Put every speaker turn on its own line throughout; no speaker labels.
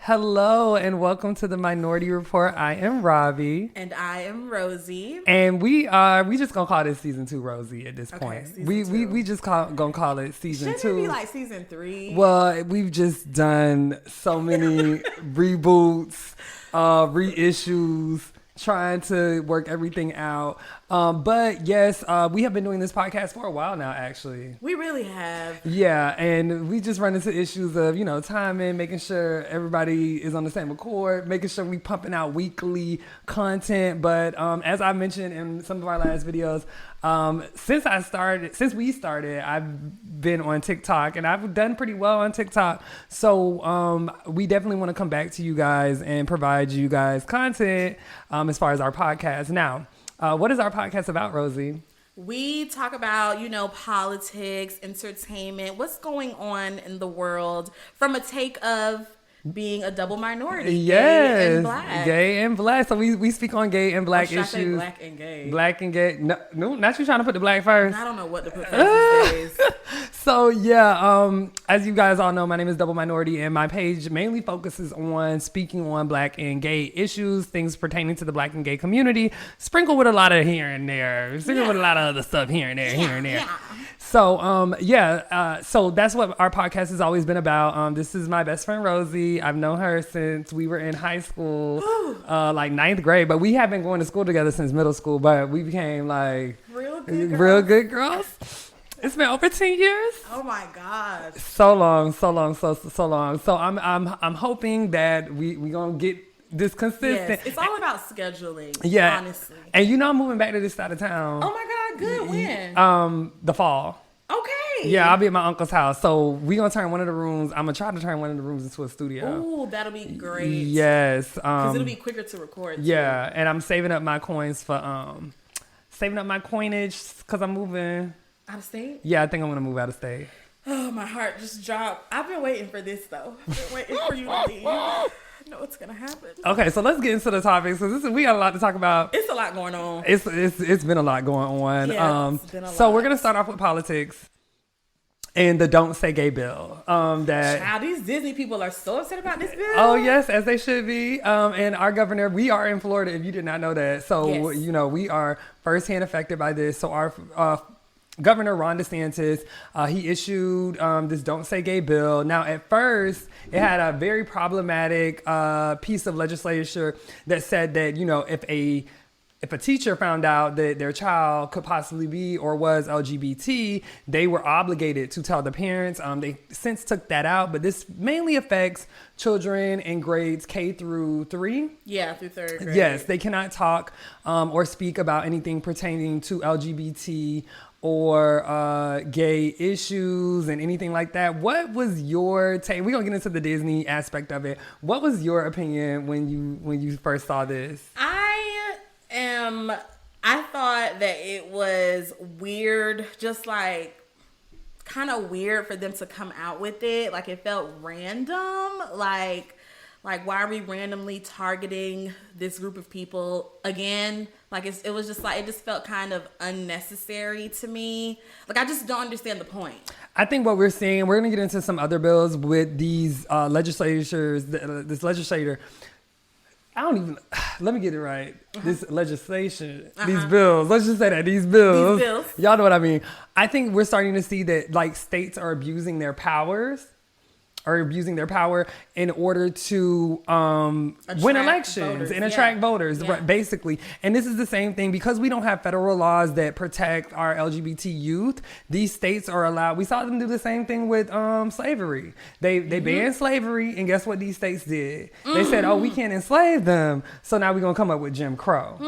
Hello and welcome to the Minority Report. I am Robbie.
And I am Rosie.
And we just gonna call this season 2 Rosie at this point. We just gonna call it season 2.
Shouldn't it be like season 3?
Well, we've just done so many reboots, reissues, trying to work everything out. But yes, we have been doing this podcast for a while now, actually.
We really have.
Yeah, and we just run into issues of, timing, making sure everybody is on the same accord, making sure we pumping out weekly content. But as I mentioned in some of our last videos, since we started, I've been on TikTok and I've done pretty well on TikTok. So we definitely want to come back to you guys and provide you guys content as far as our podcast. Now, what is our podcast about, Rosie?
We talk about, politics, entertainment, what's going on in the world from a take of being a double minority.
Yes,
gay and black.
Gay and black. So we speak on gay and black
Or should
issues.
I say black and gay?
Black and gay. No, not you trying to put the black first.
I don't know what to put first these days.
So yeah, as you guys all know, my name is Double Minority, and my page mainly focuses on speaking on black and gay issues, things pertaining to the black and gay community, sprinkled with a lot of here and there, sprinkled with a lot of other stuff here and there, here and there.
Yeah.
So so that's what our podcast has always been about. This is my best friend Rosie. I've known her since we were in high school, like 9th grade, but we have been going to school together since middle school. But we became like
Real
good girls. It's been over 10 years.
Oh my God.
So long. So I'm hoping that we gonna get this consistent.
Yes, it's all about scheduling.
Yeah,
honestly.
And I'm moving back to this side of town.
Oh my God, good. When?
The fall.
Okay.
Yeah, I'll be at my uncle's house. So we gonna turn one of the rooms. I'm gonna try to turn one of the rooms into a studio.
Ooh, that'll be great.
Yes.
Because it'll be quicker to record.
Yeah, and I'm saving up my coins for saving up my coinage because I'm moving.
Out of state?
Yeah, I think I'm gonna move out of state.
Oh, my heart just dropped. I've been waiting for this though. I've been waiting for you to leave. I know what's gonna happen.
Okay, so let's get into the topics because we got a lot to talk about.
It's a lot going on.
It's been a lot going on.
Yeah, it's been a
so
lot.
we're gonna start off with politics and the Don't Say Gay bill.
Child, these Disney people are so upset about this bill.
Oh yes, as they should be. And our governor, we are in Florida. If you did not know that, so
Yes.
we are firsthand affected by this. So our Governor Ron DeSantis, he issued this Don't Say Gay bill. Now, at first, it had a very problematic piece of legislation that said that, if a teacher found out that their child could possibly be or was LGBT, they were obligated to tell the parents. They since took that out, but this mainly affects children in grades K through 3.
Yeah, through 3rd grade.
Yes, they cannot talk or speak about anything pertaining to LGBT or gay issues and anything like that. What was your take? We're gonna get into the Disney aspect of it. What was your opinion when you first saw this?
I thought that it was weird, just like kind of weird for them to come out with it. Like it felt random. Like why are we randomly targeting this group of people again? Like it was just like, it just felt kind of unnecessary to me. Like I just don't understand the point.
I think what we're seeing, we're going to get into some other bills with these legislators, this legislator. Let me get it right. This legislation, these bills, let's just say that these bills, y'all know what I mean. I think we're starting to see that like states are abusing their powers. Are abusing their power in order to win elections and attract voters, right, basically. And this is the same thing because we don't have federal laws that protect our LGBT youth. These states are allowed. We saw them do the same thing with slavery. They banned slavery, and guess what these states did? They said, "Oh, we can't enslave them, so now we're gonna come up with Jim Crow."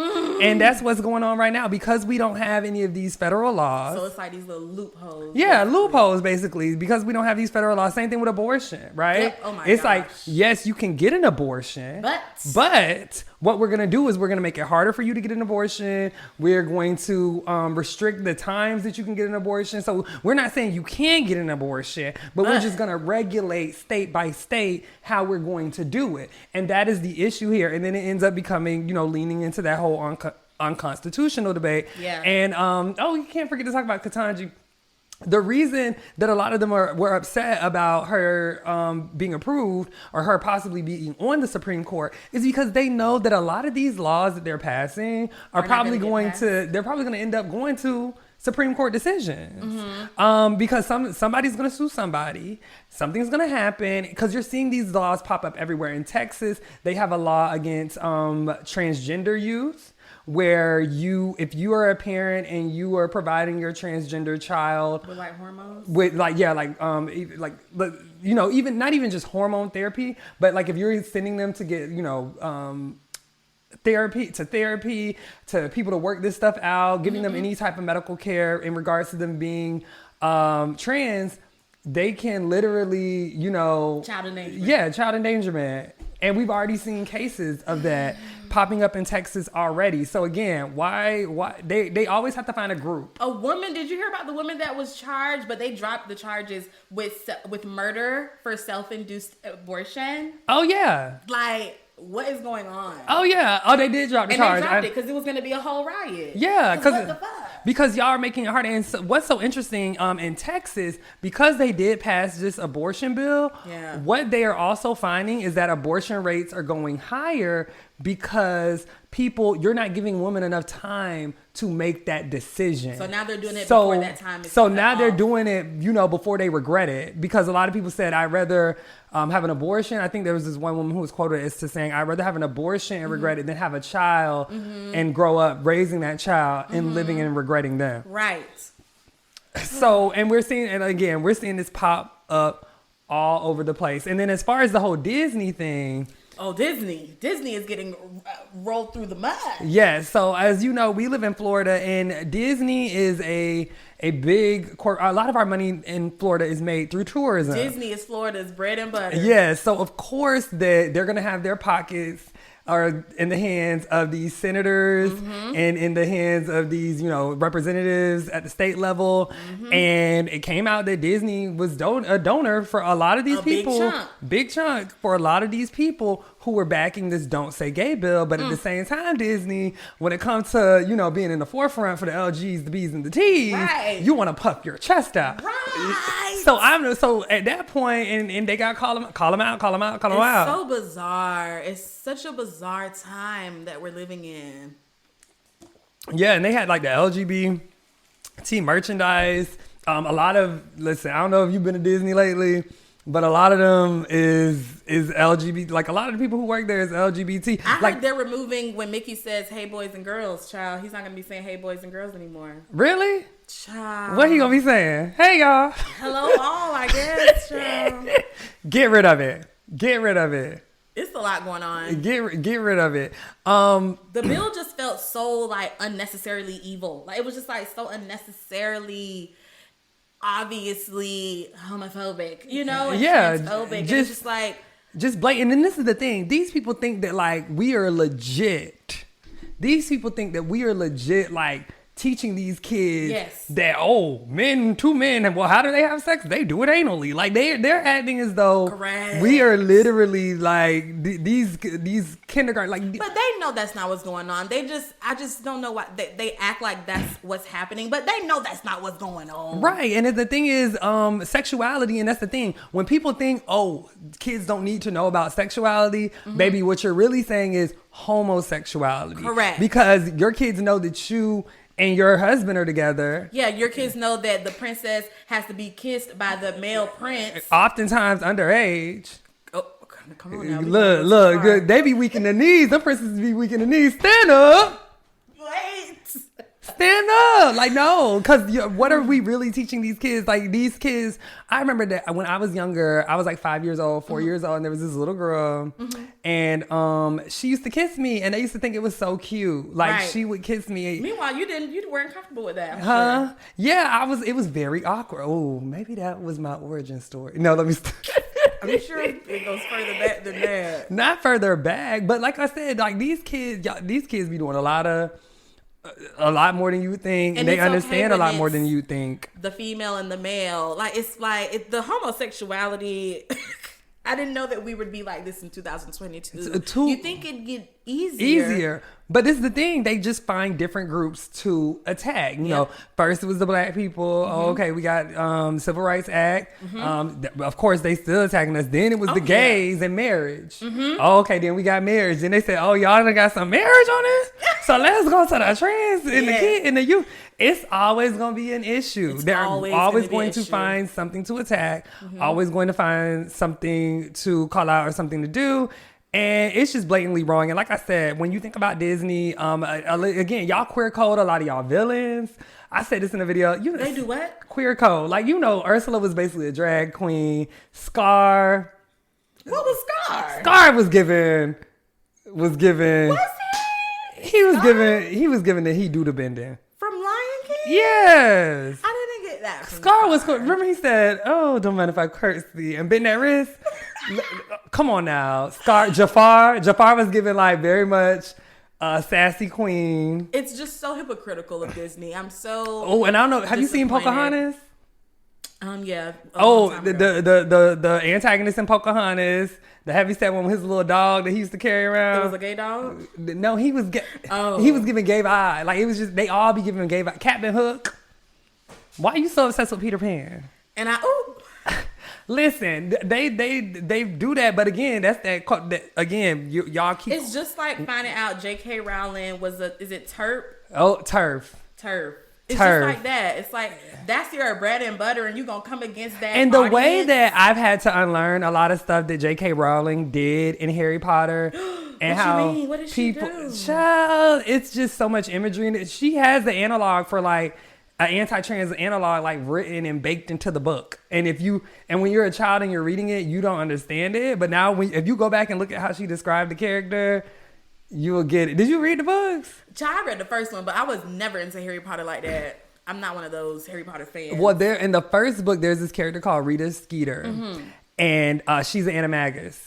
And that's what's going on right now because we don't have any of these federal laws.
So it's like these little loopholes.
Yeah, loopholes basically because we don't have these federal laws. Same thing with abortion. Right?
Yep. Oh my
it's
gosh.
like, yes, you can get an abortion, but what we're going to do is we're going to make it harder for you to get an abortion. We're going to restrict the times that you can get an abortion. So we're not saying you can get an abortion, but we're just going to regulate state by state how we're going to do it. And that is the issue here. And then it ends up becoming, leaning into that whole unconstitutional debate.
Yeah.
And, you can't forget to talk about Ketanji the reason that a lot of them were upset about her being approved or her possibly being on the Supreme Court is because they know that a lot of these laws that they're passing are probably going to end up going to Supreme Court decisions. Because somebody's going to sue somebody. Something's going to happen because you're seeing these laws pop up everywhere. In Texas, they have a law against transgender youth, where if you are a parent and you are providing your transgender child
with like hormones,
even not even just hormone therapy, but like if you're sending them to get therapy to people to work this stuff out, giving them any type of medical care in regards to them being trans, they can literally,
child endangerment.
Yeah, child endangerment. And we've already seen cases of that popping up in Texas already. So again, why they always have to find a group.
A woman, did you hear about the woman that was charged, but they dropped the charges with murder for self-induced abortion?
Oh yeah.
Like, what is going on?
Oh yeah. Oh, they did drop the charge.
They dropped it because it was going to be a whole riot.
Yeah,
because
because y'all are making it hard. And so, what's so interesting in Texas, because they did pass this abortion bill, what they are also finding is that abortion rates are going higher because you're not giving women enough time to make that decision.
So now they're doing it before that time is
now they're doing it, before they regret it. Because a lot of people said, I'd rather have an abortion. I think there was this one woman who was quoted as to saying, I'd rather have an abortion and regret it than have a child and grow up raising that child and living and regretting them.
Right.
So, and we're seeing this pop up all over the place. And then as far as the whole Disney thing.
Oh, Disney is getting rolled through the mud.
Yes. So as you know, we live in Florida, and Disney is a big a lot of our money in Florida is made through tourism.
Disney is Florida's bread and butter.
Yes. So of course they're going to have their pockets are in the hands of these senators and in the hands of these, representatives at the state level. And it came out that Disney was a donor for a lot of these people. Big chunk for a lot of these people who were backing this Don't Say Gay bill. But at the same time, Disney, when it comes to, being in the forefront for the LGs, the Bs, and the Ts, you want to puff your chest out.
Right.
So at that point, and they got call them out.
It's so bizarre. It's such a bizarre time that we're living in.
Yeah, and they had like the LGBT merchandise. I don't know if you've been to Disney lately, but a lot of them is LGBT. Like a lot of the people who work there is LGBT.
I heard they're removing when Mickey says, "Hey boys and girls," child. He's not gonna be saying "Hey boys and girls" anymore.
Really?
Child.
What he gonna be saying? Hey y'all.
Hello all, I guess. Child.
Get rid of it.
It's a lot going on.
Get rid of it.
The bill just felt so like unnecessarily evil. Like it was just like so unnecessarily, obviously homophobic. And transphobic. Just
blatant. And this is the thing. These people think that like we are legit. Like teaching these kids that two men, well, how do they have sex? They do it anally. Like they're acting as though we are literally like these kindergarten like.
But they know that's not what's going on. I just don't know why they act like that's what's happening, but they know that's not what's going on.
Right, and the thing is, sexuality, and that's the thing. When people think, kids don't need to know about sexuality, baby, what you're really saying is homosexuality.
Correct.
Because your kids know that you and your husband are together.
Yeah, your kids know that the princess has to be kissed by the male prince.
Oftentimes underage.
Oh, come on now.
Look, good. They be weak in the knees. The princesses be weak in the knees. Stand up.
Wait.
Stand up. Like, no. Because what are we really teaching these kids? Like, these kids, I remember that when I was younger, I was like 5 years old, 4 years old, and there was this little girl. And she used to kiss me, and they used to think it was so cute. Like, she would kiss me.
Meanwhile, you weren't comfortable with that.
Huh? Sure. Yeah, it was very awkward. Oh, maybe that was my origin story. No, let me
I'm sure it goes further back than that.
Not further back, but like I said, like these kids be doing a lot more than you think, and they understand a lot more than you think.
The female and the male, the homosexuality. I didn't know that we would be like this in 2022. You think it'd get easier.
But this is the thing. They just find different groups to attack. You know, first it was the black people. Mm-hmm. Oh, okay, we got Civil Rights Act. Mm-hmm. Of course, they still attacking us. Then it was the gays and marriage. Mm-hmm. Oh, okay, then we got marriage. Then they said, oh, y'all done got some marriage on this? So let's go to the trans and the kid and the youth. It's always going to be an issue. They're always going to find something to attack. Mm-hmm. Always going to find something to call out or something to do. And it's just blatantly wrong. And like I said, when you think about Disney, again, y'all queer code a lot of y'all villains. I said this in the video.
They do what?
Queer code. Like, Ursula was basically a drag queen. Scar.
What was Scar?
Scar was given. Was he? He was given the he do the bending.
From Lion King?
Yes.
I didn't get that.
Scar was cool. Remember he said, oh, don't mind if I curtsy and bend that wrist? Come on now. Jafar was given like very much sassy queen.
It's just so hypocritical of Disney. I'm so
Oh, and I don't know, have you seen Pocahontas?
Yeah.
The antagonist in Pocahontas, the heavyset one with his little dog that he used to carry around.
It was a gay dog?
No, he was giving gay vibe. Like, it was just, they all be giving gay vibe. Captain Hook. Why are you so obsessed with Peter Pan?
And
Listen, they do that, but again, y'all keep.
It's just like finding out J.K. Rowling is it TERF?
Oh, TERF.
It's just like that. It's like, that's your bread and butter, and you're going to come against that.
And the way that I've had to unlearn a lot of stuff that J.K. Rowling did in Harry Potter. And
what
how
you mean? What did she do?
Child, it's just so much imagery. And she has the analog for like an anti-trans analog, like written and baked into the book. And when you're a child and you're reading it, you don't understand it. But now if you go back and look at how she described the character, you will get it. Did you read the books?
I read the first one, but I was never into Harry Potter like that. I'm not one of those Harry Potter fans.
Well, in the first book, there's this character called Rita Skeeter. Mm-hmm. And she's an animagus.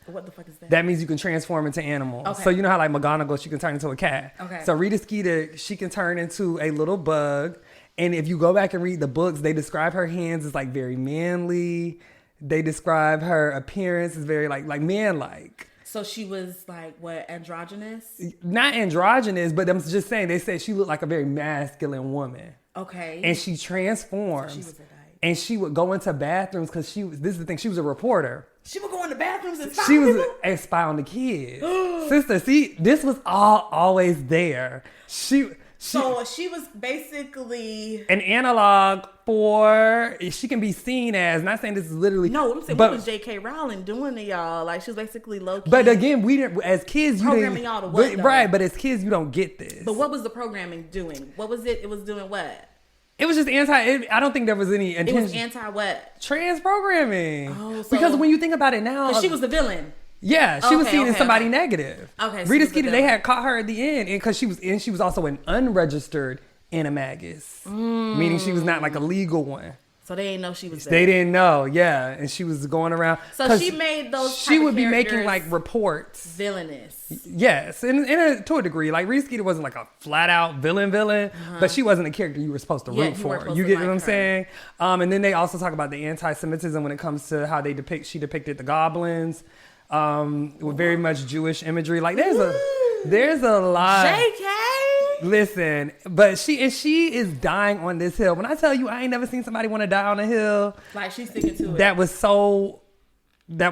What the fuck is that?
That means you can transform into animals. Okay. So you know how like McGonagall, she can turn into a cat. Okay. So Rita Skeeter, she can turn into a little bug. And if you go back and read the books, they describe her hands as like very manly. They describe her appearance as very like man-like.
So she was like, what, androgynous?
Not androgynous, but I'm just saying, they said she looked like a very masculine woman.
Okay.
And she transformed. So she was a dyke. And she would go into bathrooms because this is the thing, she was a reporter.
She would go into bathrooms and spy
She was a spy on the kids. Sister, see, this was always there.
So she was basically
an analog for, she can be seen as, not saying this is literally.
No, I'm saying, what was J.K. Rowling doing to y'all? Like, she was basically low-key.
But again, we didn't, as kids, you
programming y'all to what,
right, but as kids, you don't get this.
But what was the programming doing? What was it? It was doing what?
It was just I don't think there was any intention.
It was anti what?
Trans programming. Oh, so, because when you think about it now.
She was the villain.
Yeah, she was seen as somebody negative.
Okay.
Rita Skeeter, they had caught her at the end, and because she was also an unregistered animagus, meaning she was not like a legal one.
So they didn't know she was there.
They didn't know, yeah, and she was going around.
So she made those.
She would be making like reports.
Villainous.
Yes, to a degree. Like Rita Skeeter wasn't like a flat out villain, but she wasn't a character you were supposed to root for. You get what I'm saying? And then they also talk about the anti-Semitism when it comes to how she depicted the goblins. With very much Jewish imagery. Like there's a lot.
JK.
Listen, but she is dying on this hill. When I tell you, I ain't never seen somebody want to die on a hill.
Like she's sticking to it.
That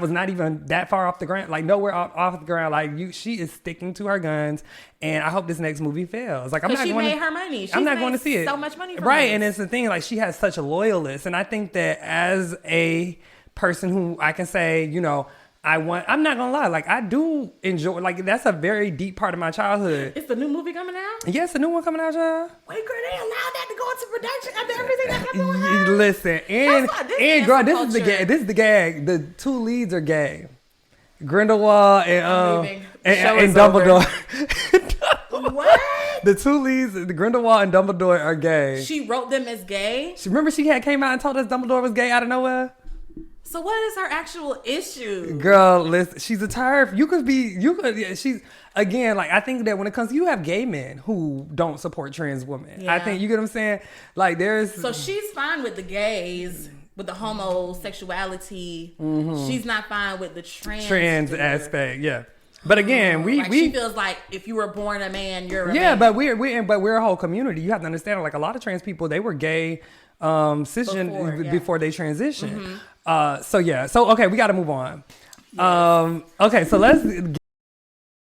was not even that far off the ground. Like nowhere off the ground. Like she is sticking to her guns. And I hope this next movie fails. Like
she made her money.
I'm not going to see it.
So much money.
Right, and it's the thing. Like she has such a loyalist, and I think that as a person who I can say, I'm not gonna lie, like I do enjoy, like that's a very deep part of my childhood.
It's the new movie coming out?
Yes, the new one coming out, y'all.
Wait, girl, they allowed that to go into production after everything that happened.
Listen, and girl, this is the gag. The two leads are gay. Grindelwald and Dumbledore.
What?
The two leads, the Grindelwald and Dumbledore are gay.
She wrote them as gay?
Remember she came out and told us Dumbledore was gay out of nowhere?
So what is her actual issue?
Girl, listen, she's a TERF. She's, again, like, I think that when it comes to, you have gay men who don't support trans women. Yeah. I think, you get what I'm saying? Like, So she's fine with the gays, with the homosexuality. Mm-hmm. She's not fine with the trans
aspect,
yeah. But again,
she feels like if you were born a man, you're a man.
but we're a whole community. You have to understand, like a lot of trans people, they were gay cisgen before they transitioned. So okay, we got to move on. Yes. Okay, so let's